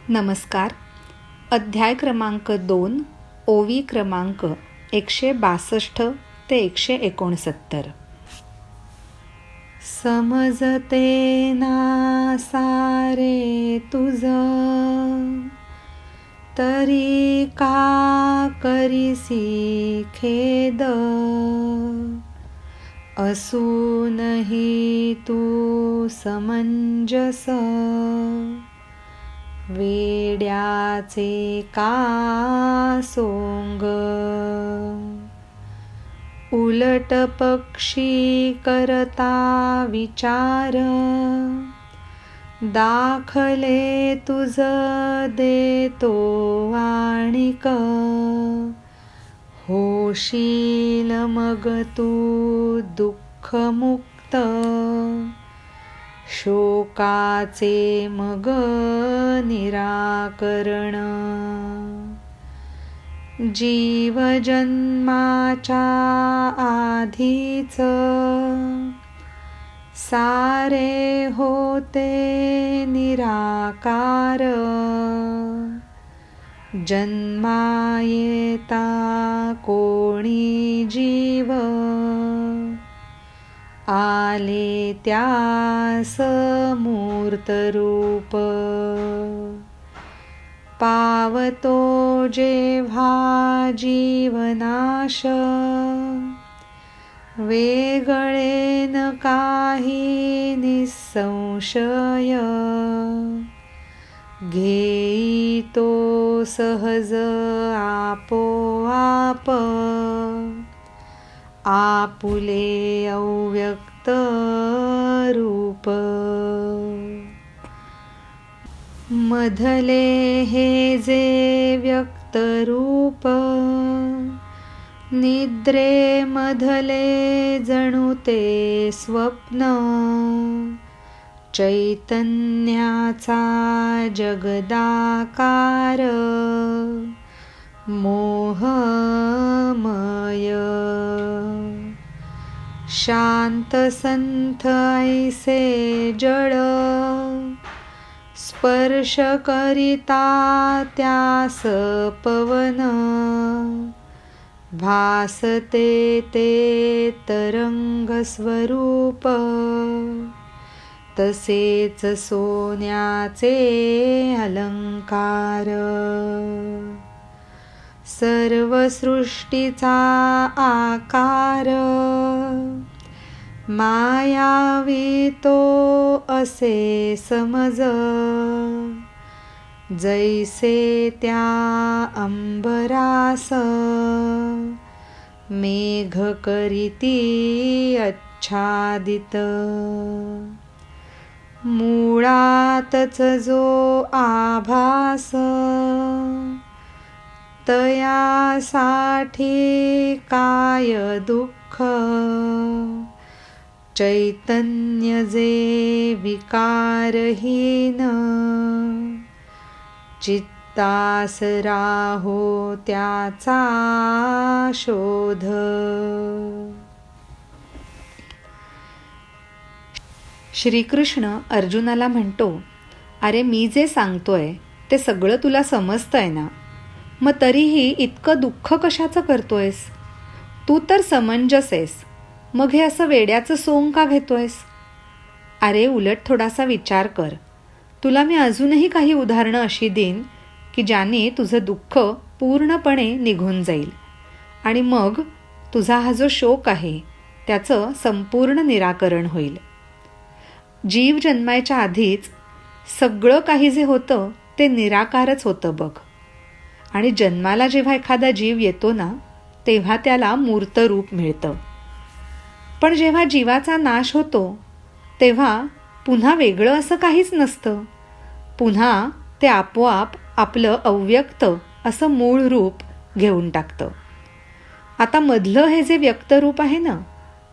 नमस्कार. अध्याय क्रमांक 2, ओवी क्रमांक 162 ते 169. समजते ना सारे तुझ, तरी का करीसी खेद, असूनही तू समंजस, वेड्याचे का सोंग. उलट पक्षी करता विचार, दाखले तुझ देतो आणिक, होशील मग तू दुःखमुक्त, शोकाचे मग निराकरण. जीव जन्माच्या आधीच सारे होते निराकार, जन्मा येता कोणी जीव, आले त्यास मूर्त रूप. पावतो जेव्हा जीवनाश, वेगळे न काही निसंशय, घेई तो सहज आपोआप, आपुले अव्यक्त रूप. मधले हे जे व्यक्त रूप, निद्रे मधले जणू ते स्वप्न, चैतन्याचा जगदाकार, मोहमय. शांत संथ ऐसे जड, स्पर्श करिता त्यास पवन, भासते ते तरंग स्वरूप, तसेच सोन्याचे अलंकार. सर्व सृष्टीचा आकार, मायावी तो असे समज, जैसे त्या अंबरास मेघ करीती आच्छादित. मुळातच जो आभास, तयासाठी काय दुःख, चैतन्य जे विकारहीन, चित्तास राहो त्याचा शोध. श्रीकृष्ण अर्जुनाला म्हणतो, अरे मी जे सांगतोय ते सगळं तुला समजतंय ना, मग तरीही इतकं दुःख कशाचं करतोयस? तू तर समंजस आहेस, मग हे असं वेड्याचं सोंग का घेतोयस? अरे उलट थोडासा विचार कर. तुला मी अजूनही काही उदाहरणं अशी देईन की ज्याने तुझं दुःख पूर्णपणे निघून जाईल, आणि मग तुझा हा जो शोक आहे त्याचं संपूर्ण निराकरण होईल. जीव जन्मायच्या आधीच सगळं काही जे होतं ते निराकारच होतं बघ. आणि जन्माला जेव्हा एखादा जीव येतो ना, तेव्हा त्याला मूर्त रूप मिळतं. पण जेव्हा जीवाचा नाश होतो तेव्हा पुन्हा वेगळं असं काहीच नसतं. पुन्हा ते आपोआप आपलं अव्यक्त असं मूळ रूप घेऊन टाकतं. आता मधलं हे जे व्यक्त रूप आहे ना,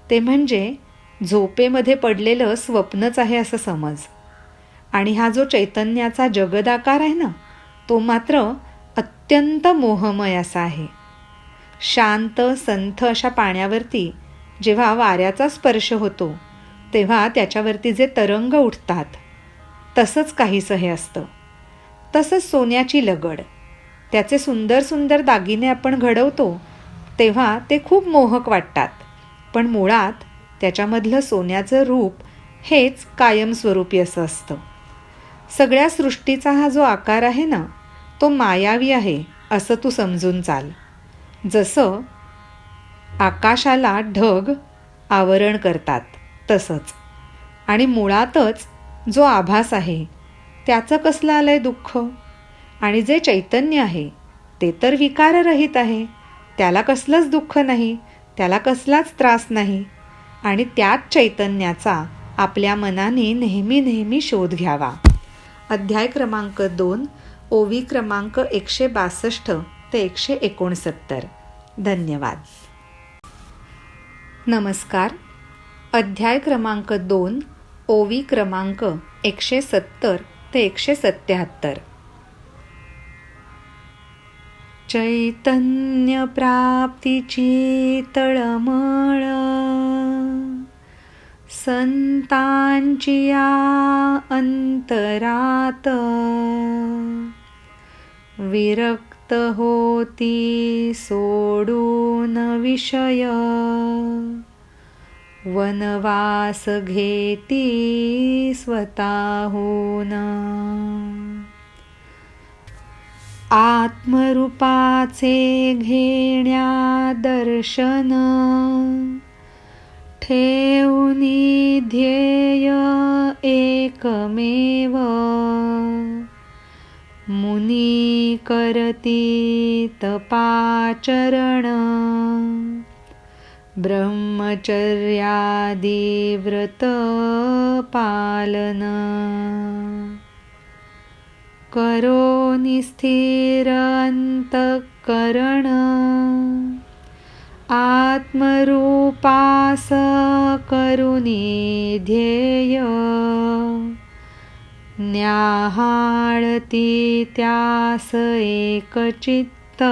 ते म्हणजे झोपेमध्ये पडलेलं स्वप्नच आहे असं समज. आणि हा जो चैतन्याचा जगदाकार आहे ना, तो मात्र अत्यंत मोहमय असा आहे. शांत संथ अशा पाण्यावरती जेव्हा वाऱ्याचा स्पर्श होतो तेव्हा त्याच्यावरती जे तरंग उठतात तसंच काहीसं हे असतं. तसंच सोन्याची लगड. त्याचे सुंदर सुंदर दागिने आपण घडवतो तेव्हा ते खूप मोहक वाटतात, पण मुळात त्याच्यामधलं सोन्याचं रूप हेच कायमस्वरूपी असं असतं. सगळ्या सृष्टीचा हा जो आकार आहे ना, तो मायावी आहे असं तू समजून चाल. जसं आकाशाला ढग आवरण करतात तसंच. आणि मुळातच जो आभास आहे त्याचं कसलं आलंय दुःख, आणि जे चैतन्य आहे ते तर विकाररहित आहे, त्याला कसलंच दुःख नाही, त्याला कसलाच त्रास नाही. आणि त्याच चैतन्याचा आपल्या मनाने नेहमी नेहमी शोध घ्यावा. अध्याय क्रमांक 2, ओवी क्रमांक 162 ते 169. धन्यवाद. नमस्कार. अध्याय क्रमांक 2, ओवी क्रमांक 170 ते 177. चैतन्य प्राप्तीची तळमळ संतांची या अंतरात, विरक्त होती सोडून विषय, वनवास घेती स्वतःहून. आत्मरूपाचे घेण्या दर्शन, ठेवनी ध्येय एकमेव, मुनी करती तपाचरण, ब्रह्मचर्यादी व्रत पालन, करोनि स्थिर अंतःकरण, आत्मरूपास करुनी ध्येय, न्याहाळती त्यास एकचित्त,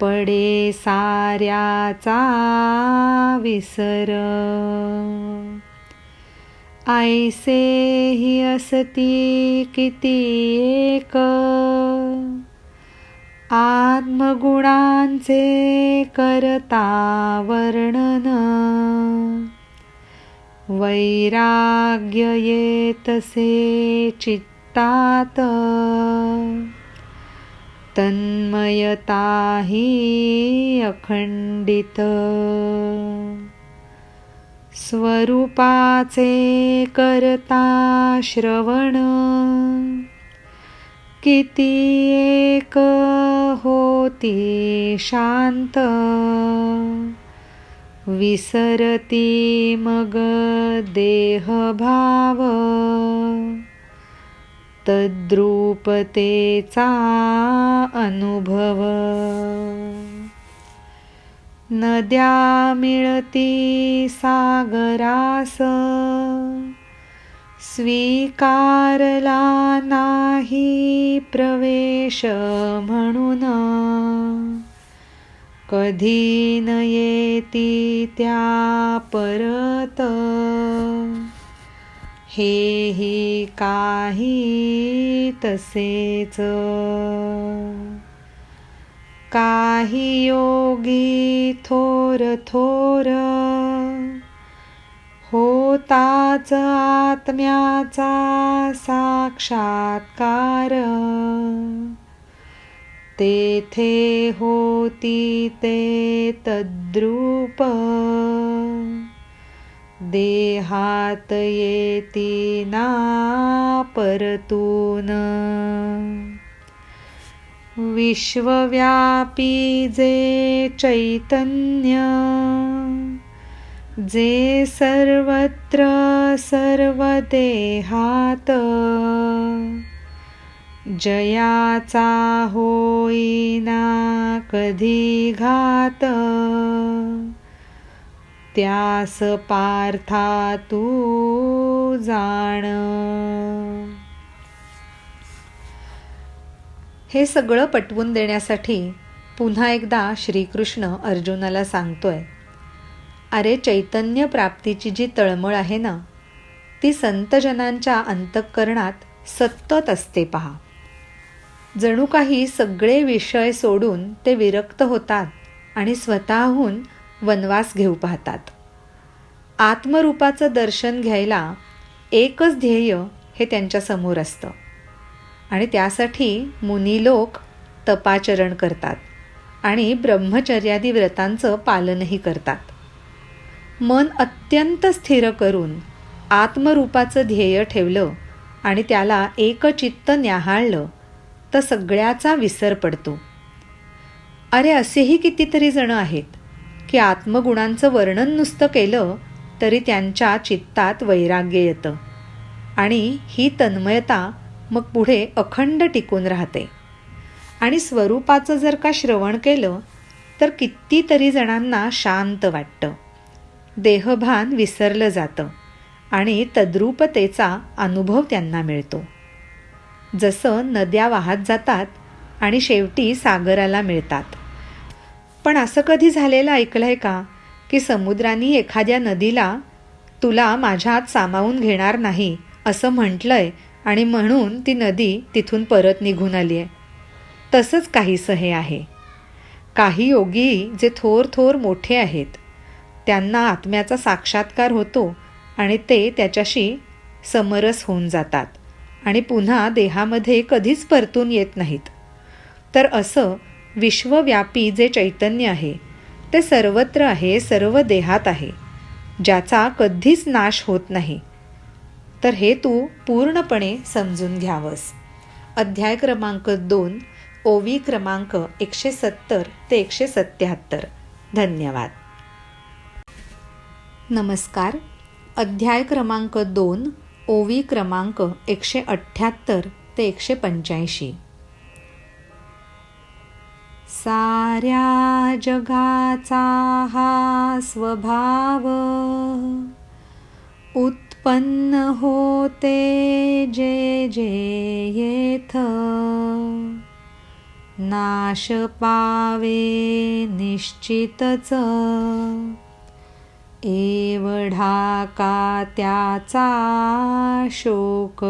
पडे साऱ्याचा विसर. ऐसे ही असती किती एक, आत्मगुणांचे करता वर्णन, वैराग्य येतसे चित्तात, तन्मयता ही अखंडित. स्वरूपाचे करता श्रवण, किती एक होती शांत, विसरती मग देहभाव, तद्रूपतेचा अनुभव. नद्या मिळती सागरास, स्वीकारला नाही प्रवेश म्हणून, कधी न येती त्या परत, हेही काही तसेच. काही योगी थोर थोर, होताच आत्म्याचा साक्षात्कार, तेथे होती ते तद्रूप, देहात येती ना परतून. विश्वव्यापी जे चैतन्य, जे सर्वत्र सर्व देहात, जयाचा होईना कधी घात, त्यास पार्था तू जाण. हे सगळं पटवून देण्यासाठी पुन्हा एकदा श्रीकृष्ण अर्जुनाला सांगतोय, अरे चैतन्य प्राप्तीची जी तळमळ आहे ना, ती संतजनांच्या अंतःकरणात सतत असते पहा. जणू काही सगळे विषय सोडून ते विरक्त होतात आणि स्वतःहून वनवास घेऊ पाहतात. आत्मरूपाचं दर्शन घ्यायला एकच ध्येय हे त्यांच्यासमोर असतं आणि त्यासाठी मुनी लोक तपाचरण करतात आणि ब्रह्मचर्यादी व्रतांचं पालनही करतात. मन अत्यंत स्थिर करून आत्मरूपाचं ध्येय ठेवलं आणि त्याला एकचित्त न्याहाळलं तर सगळ्याचा विसर पडतो. अरे असेही कितीतरी जण आहेत की आत्मगुणांचं वर्णन नुसतं केलं तरी त्यांच्या चित्तात वैराग्य येतं आणि ही तन्मयता मग पुढे अखंड टिकून राहते. आणि स्वरूपाचं जर का श्रवण केलं तर कितीतरी जणांना शांत वाटतं, देहभान विसरलं जातं आणि तद्रूपतेचा अनुभव त्यांना मिळतो. जसं नद्या वाहत जातात आणि शेवटी सागराला मिळतात. पण असं कधी झालेलं ऐकलंय का की समुद्राने एखाद्या नदीला तुला माझ्यात सामावून घेणार नाही असं म्हटलंय आणि म्हणून ती नदी तिथून परत निघून आली आहे? तसंच काहीसं हे आहे. काही योगी जे थोर थोर मोठे आहेत त्यांना आत्म्याचा साक्षात्कार होतो आणि ते त्याच्याशी समरस होऊन जातात आणि पुन्हा देहामध्ये कधीच परतून येत नाहीत. तर असं विश्वव्यापी जे चैतन्य आहे ते सर्वत्र आहे, सर्व देहात आहे, ज्याचा कधीच नाश होत नाही. तर हे तू पूर्णपणे समजून घ्यावंस. अध्याय क्रमांक 2, ओवी क्रमांक 170 ते 177. धन्यवाद. नमस्कार. अध्याय क्रमांक 2, ओवी क्रमांक 178 ते 185. साऱ्या जगाचा हा स्वभाव उत्पन्न होते जे जे येथ, नाश पावे निश्चितच, एवढा का त्याचा शोक.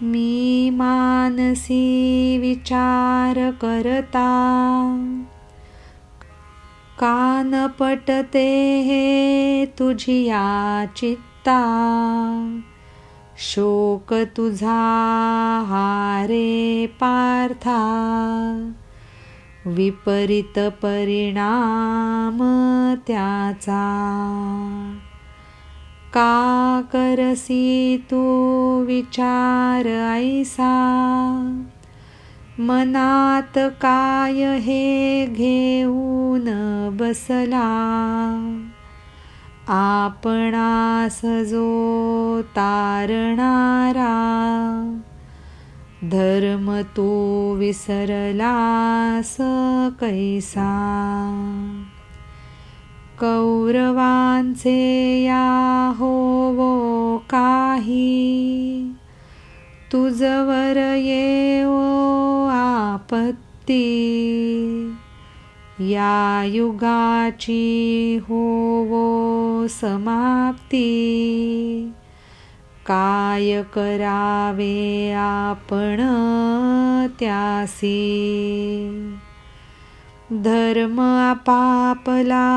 मी मानसी विचार करता, कान पटते हे तुझिया चित्ता, शोक तुझा हारे पार्था, विपरीत परिणाम त्याचा. का करसी तू विचार ऐसा, मनात काय हे घेऊन बसला, आपणास जो तारणारा, धर्म तू विसरलास कैसा. कौरवांचे या होवो काही, तुझवर येवो आपत्ती, या युगाची होवो समाप्ती, काय करावे आपण त्यासी. धर्म आपापला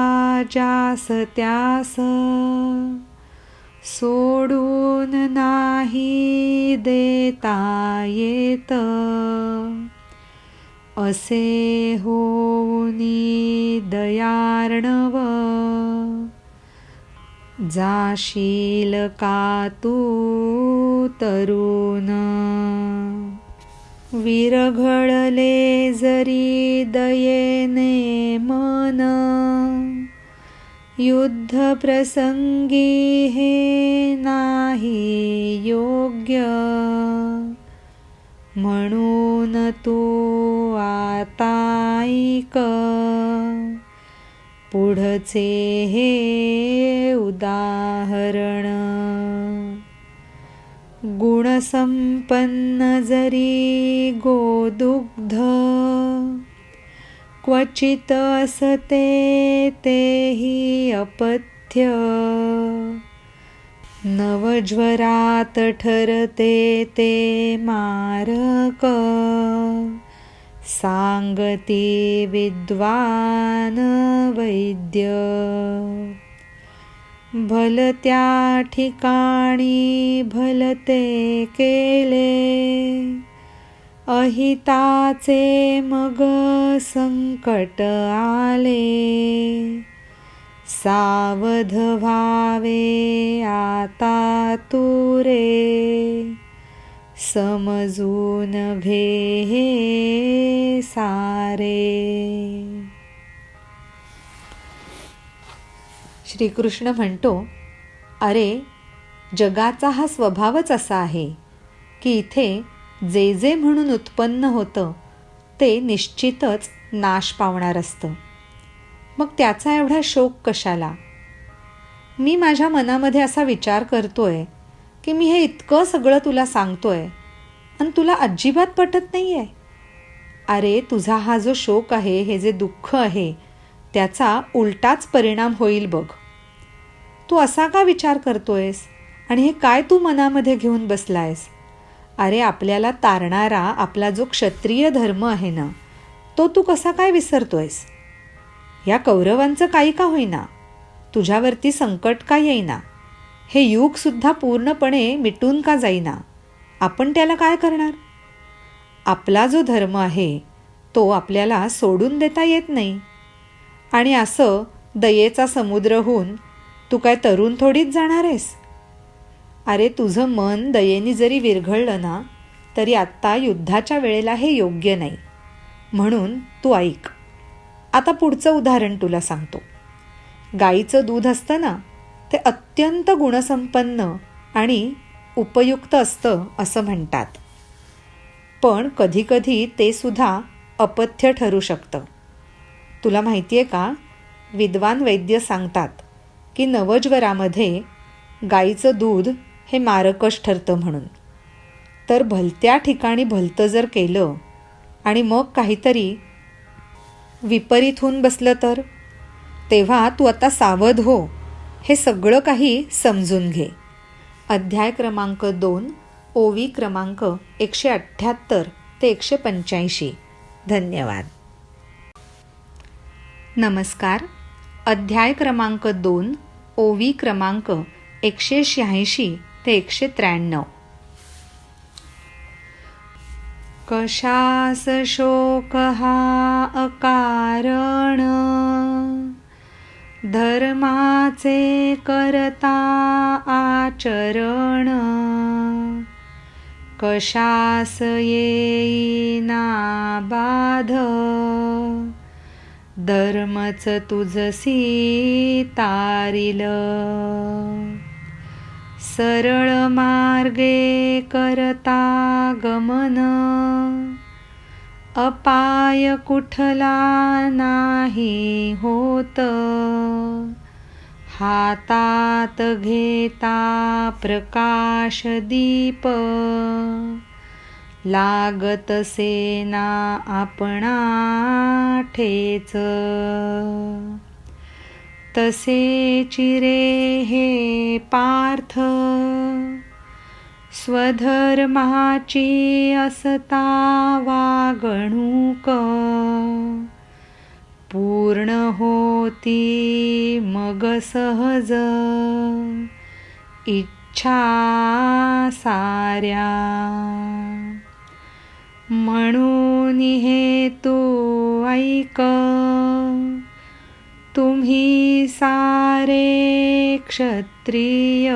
जास त्यास, सोडून नाही देता येत, असे होऊनी दयार्णव, जाशील का तू तरुण. विरघळले जरी दयेने मन, युद्ध प्रसंगी हे नाही योग्य, म्हणून तू आता ऐक पुढचे हे उदाहरण. गुणसंपन्न जरी गोदुग्ध, क्वचित असते तेही अपथ्य, नवज्वरात ठरते ते मारक, सांगती विद्वान वैद्य. भलत्या ठिकाणी भलते केले, अहिताचे मग संकट आले. सावध व्हावे आता तू रे, समजून घे हे सारे. श्रीकृष्ण म्हणतो, अरे जगाचा हा स्वभावच असा आहे की इथे जे जे म्हणून उत्पन्न होतं ते निश्चितच नाश पावणार असतं. मग त्याचा एवढा शोक कशाला? मी माझ्या मनामध्ये असा विचार करतोय की मी हे इतकं सगळं तुला सांगतोय आणि तुला अजिबात पटत नाही आहे. अरे तुझा हा जो शोक आहे, हे जे दुःख आहे, त्याचा उलटाच परिणाम होईल बघ. तू असा का विचार करतोयस आणि हे काय तू मनामध्ये घेऊन बसलायस? अरे आपल्याला तारणारा आपला जो क्षत्रिय धर्म आहे ना, तो तू कसा काय विसरतोयस? या कौरवांचं काही का होईना, तुझ्यावरती संकट का येईना, हे युगसुद्धा पूर्णपणे मिटून का जाईना, आपण त्याला काय करणार? आपला जो धर्म आहे तो आपल्याला सोडून देता येत नाही. आणि असं दयेचा समुद्र होऊन तू काय तरुण थोडीच जाणार आहेस? अरे तुझं मन दयेने जरी विरघळलं ना, तरी आत्ता युद्धाच्या वेळेला हे योग्य नाही. म्हणून तू ऐक. आता पुढचं उदाहरण तुला सांगतो. गाईचं दूध असतं ना, ते अत्यंत गुणसंपन्न आणि उपयुक्त असतं असं म्हणतात. पण कधीकधी ते सुद्धा अपथ्य ठरू शकतं. तुला माहिती आहे का, विद्वान वैद्य सांगतात की नवज्वरामध्ये गाईचं दूध हे मारकच ठरतं म्हणून. तर भलत्या ठिकाणी भलतं जर केलं आणि मग काहीतरी विपरीत होऊन बसलं तर? तेव्हा तू आता सावध हो, हे सगळं काही समजून घे. अध्याय क्रमांक 2, ओवी क्रमांक 178 ते 185. धन्यवाद. नमस्कार. अध्याय क्रमांक 2, ओवी क्रमांक 186 ते 193. कशास शोक हा अकारण, धर्माचे करता आचरण. कशास येईना बाध, धर्मच तुझसी तारिल. सरळ मार्गे करता गमन, अपाय कुठला नाही होत. हातात घेता प्रकाश दीप, लागतसे ना आपणा ठेच. तसे चिरे हे पार्थ, स्वधर्माची असता वागणूक. पूर्ण होती मग सहज, इच्छा साऱ्या. म्हणून हे तू ऐक, तुम्ही सारे क्षत्रिय.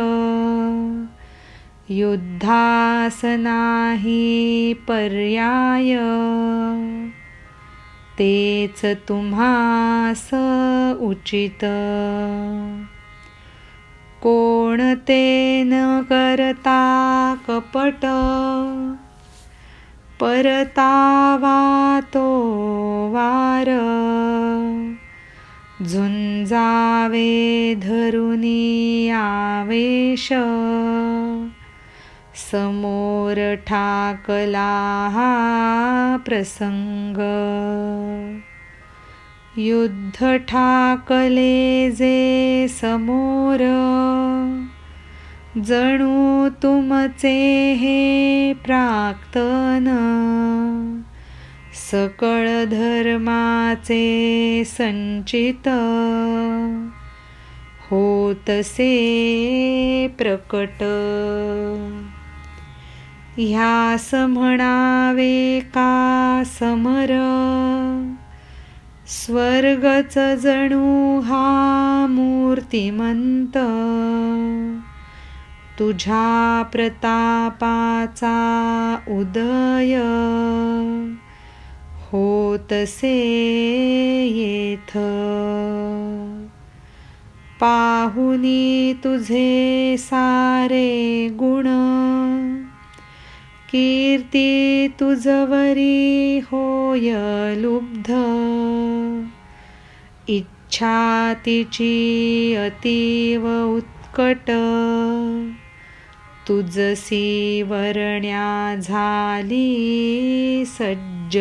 युद्धास नाही पर्याय, तेच तुम्हास उचित. कोणते न करता कपट, परतावा तो वार. झुंजावे धरुनी आवेश, समोर ठाकला हा प्रसंग. युद्ध ठाकले जे समोर, जणू तुमचे हे प्राक्तन, सकळ धर्माचे संचित, होतसे प्रकट. ह्यास म्हणावे का समर, स्वर्गच जणू हा मूर्तिमंत, तुझ्या प्रतापाचा उदय, होतसे येथ. पाहुनी तुझे सारे गुण, कीर्ती तुझवरी होय लुब्ध, इच्छा तिची अतीव उत्कट, तुझसी वर्ण्या झाली सज्ज.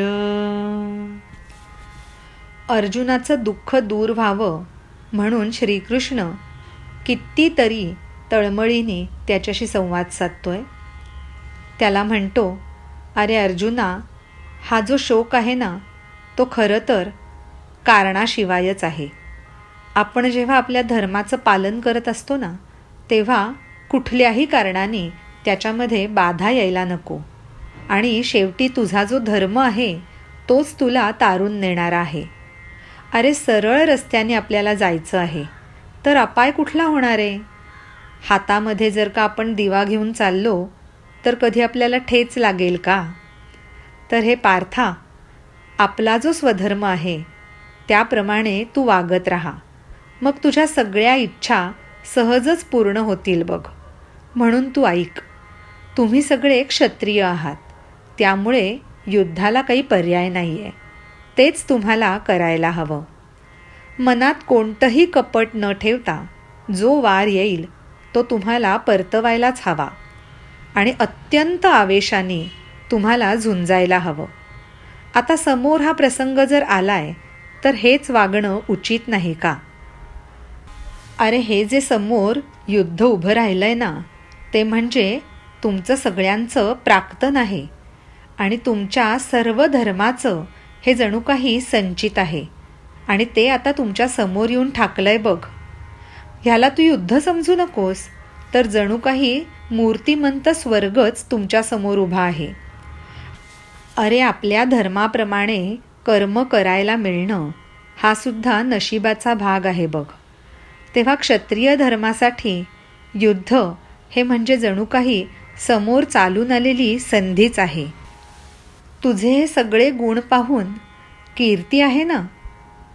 अर्जुनाचं दुःख दूर व्हावं म्हणून श्रीकृष्ण कितीतरी तळमळीने त्याच्याशी संवाद साधतोय. त्याला म्हणतो, अरे अर्जुना, हा जो शोक आहे ना, तो खरं तर कारणाशिवायच आहे. आपण जेव्हा आपल्या धर्माचं पालन करत असतो ना, तेव्हा कुठल्याही कारणाने त्याच्यामध्ये बाधा यायला नको. आणि शेवटी तुझा जो धर्म आहे तोच तुला तारून नेणारा आहे. अरे सरळ रस्त्याने आपल्याला जायचं आहे, तर अपाय कुठला होणार आहे? हातामध्ये जर का आपण दिवा घेऊन चाललो तर कधी आपल्याला ठेच लागेल का? तर हे पार्था, आपला जो स्वधर्म आहे त्याप्रमाणे तू वागत राहा, मग तुझ्या सगळ्या इच्छा सहजच पूर्ण होतील बघ. म्हणून तू ऐक, तुम्ही सगळे क्षत्रिय आहात, त्यामुळे युद्धाला काही पर्याय नाही आहे. तेच तुम्हाला करायला हवं. मनात कोणतंही कपट न ठेवता जो वार येईल तो तुम्हाला परतवायलाच हवा आणि अत्यंत आवेशाने तुम्हाला झुंजायला हवं. आता समोर हा प्रसंग जर आलाय तर हेच वागणं उचित नाही का? अरे हे जे समोर युद्ध उभं राहिलंय ना, ते म्हणजे तुमचं सगळ्यांचं प्राक्तन आहे आणि तुमच्या सर्व धर्माचं हे जणू काही संचित आहे आणि ते आता तुमच्या समोर येऊन ठाकलंय बघ. ह्याला तू युद्ध समजू नकोस, तर जणू काही मूर्तिमंत स्वर्गच तुमच्या समोर उभा आहे. अरे आपल्या धर्माप्रमाणे कर्म करायला मिळणं हा सुद्धा नशिबाचा भाग आहे बघ. तेव्हा क्षत्रिय धर्मासाठी युद्ध हे म्हणजे जणू काही समोर चालून आलेली संधीच आहे. तुझे हे सगळे गुण पाहून कीर्ती आहे ना,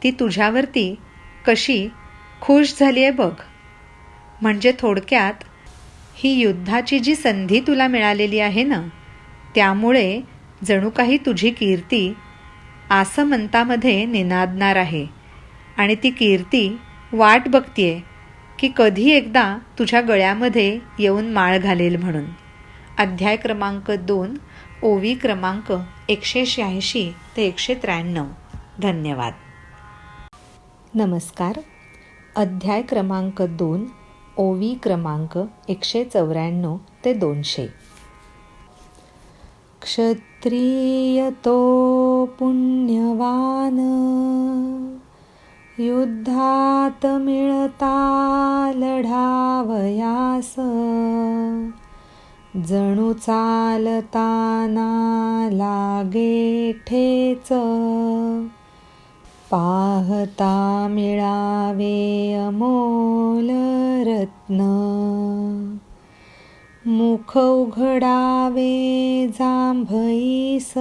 ती तुझ्यावरती कशी खुश झाली आहे बघ. म्हणजे थोडक्यात ही युद्धाची जी संधी तुला मिळालेली आहे ना, त्यामुळे जणू काही तुझी कीर्ती आसमंतामध्ये निनादणार आहे आणि ती कीर्ती वाट बघतीये की कधी एकदा तुझ्या गळ्यामध्ये येऊन माळ घालेल म्हणून. अध्याय क्रमांक 2, ओवी क्रमांक 186 ते 193. धन्यवाद. नमस्कार. अध्याय क्रमांक 2, ओवी क्रमांक 194 ते 200. क्षत्रिय तो पुण्यवान, युद्धात मिळता लढावयास, जणू चालताना लागे ठेच, पाहता मिळावे अमोल रत्न, मुख उघडावे जांभईस,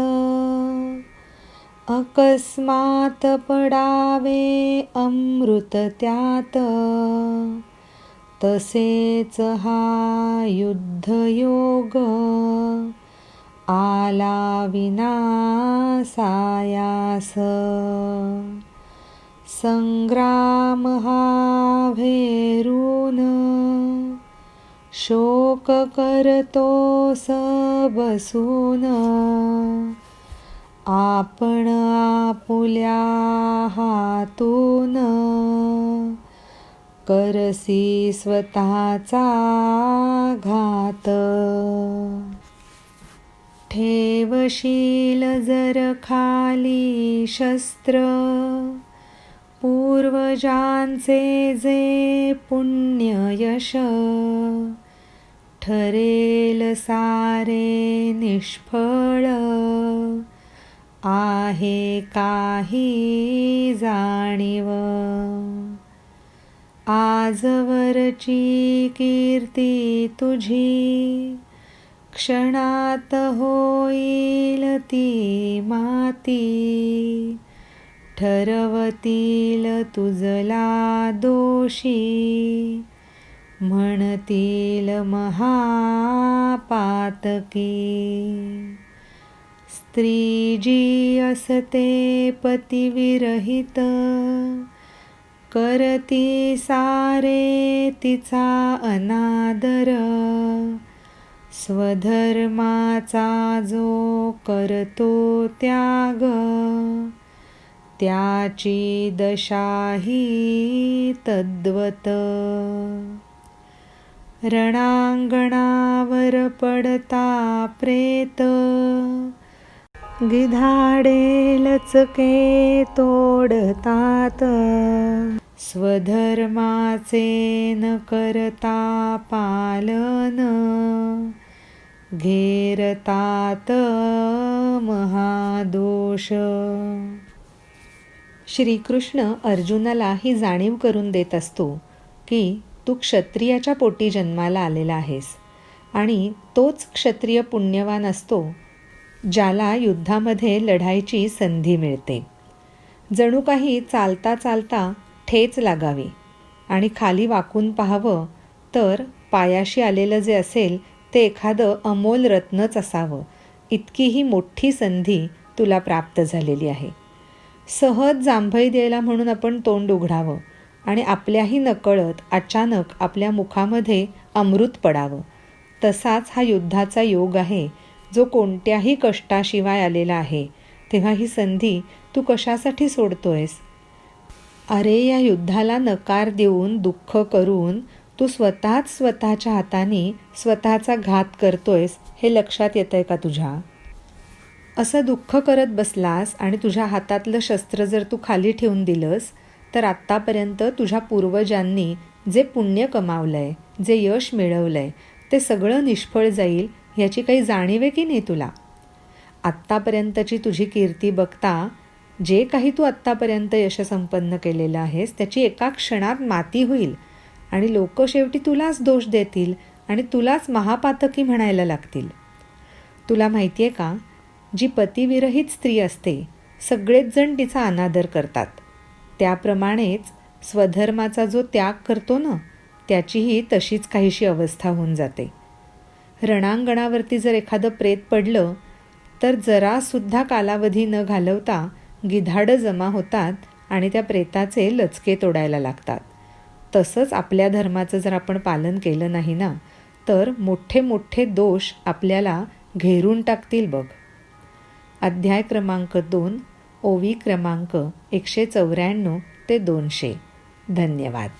अकस्मात पडावे अमृत त्यात, तसेच हा युद्धयोग आला विनासायास. संग्राम हा भेरून शोक करतोस बसून, आपण आपुल्या हातून करसी स्वतःचा घात. ठेवशील जर खाली शस्त्र, पूर्वजांचे जे पुण्य यश, ठरेल सारे निष्फळ. आहे काही जाणीव, आजवरची कीर्ती तुझी, क्षणात होईल ती माती. ठरवतील तुझला दोषी, म्हणतील महापातकी. स्त्री जी असते पतिविरहित, करती सारे तिचा अनादर. स्वधर्माचा जो करतो त्याग, त्याची दशाही तद्वत. रणांगणावर पडता प्रेत, गिधाडे लचके तोडतात. स्वधर्माचे न करता पालन, घेरतात महादोष. श्रीकृष्ण अर्जुनाला ही जाणीव करून देत असतो की तू क्षत्रियाच्या पोटी जन्माला आलेला आहेस आणि तोच क्षत्रिय पुण्यवान असतो ज्याला युद्धामध्ये लढायची संधी मिळते. जणू काही चालता चालता ठेच लागावी आणि खाली वाकून पाहावं तर पायाशी आलेलं जे असेल ते एखादं अमोल रत्नच असावं, इतकी ही मोठी संधी तुला प्राप्त झालेली आहे. सहज जांभई द्यायला म्हणून आपण तोंड उघडावं आणि आपल्याही नकळत अचानक आपल्या मुखामध्ये अमृत पडावं. तसाच हा युद्धाचा योग आहे जो कोणत्याही कष्टाशिवाय आलेला आहे. तेव्हा ही संधी तू कशासाठी सोडतोयस? अरे, या युद्धाला नकार देऊन दुःख करून तू स्वतःच्या हाताने स्वतःचा घात करतोयस हे लक्षात येतंय का तुझ्या? असं दुःख करत बसलास आणि तुझ्या हातातलं शस्त्र जर तू खाली ठेवून दिलंस तर आत्तापर्यंत तुझ्या पूर्वजांनी जे पुण्य कमावलंय, जे यश मिळवलंय ते सगळं निष्फळ जाईल ह्याची काही जाणीव आहे की नाही तुला? आत्तापर्यंतची तुझी कीर्ती बघता जे काही तू आत्तापर्यंत यशसंपन्न केलेलं आहेस त्याची एका क्षणात माती होईल आणि लोक शेवटी तुलाच दोष देतील आणि तुलाच महापातकी म्हणायला लागतील. तुला माहिती आहे का, जी पतिविरहित स्त्री असते सगळेच जण तिचा अनादर करतात. त्याप्रमाणेच स्वधर्माचा जो त्याग करतो ना त्याचीही तशीच काहीशी अवस्था होऊन जाते. रणांगणावरती जर एखादं प्रेत पडलं तर जरासुद्धा कालावधी न घालवता गिधाडं जमा होतात आणि त्या प्रेताचे लचके तोडायला लागतात. तसंच आपल्या धर्माचं जर आपण पालन केलं नाही ना तर मोठे मोठे दोष आपल्याला घेरून टाकतील बघ. अध्याय क्रमांक 2, ओवी क्रमांक 194 ते 200. धन्यवाद.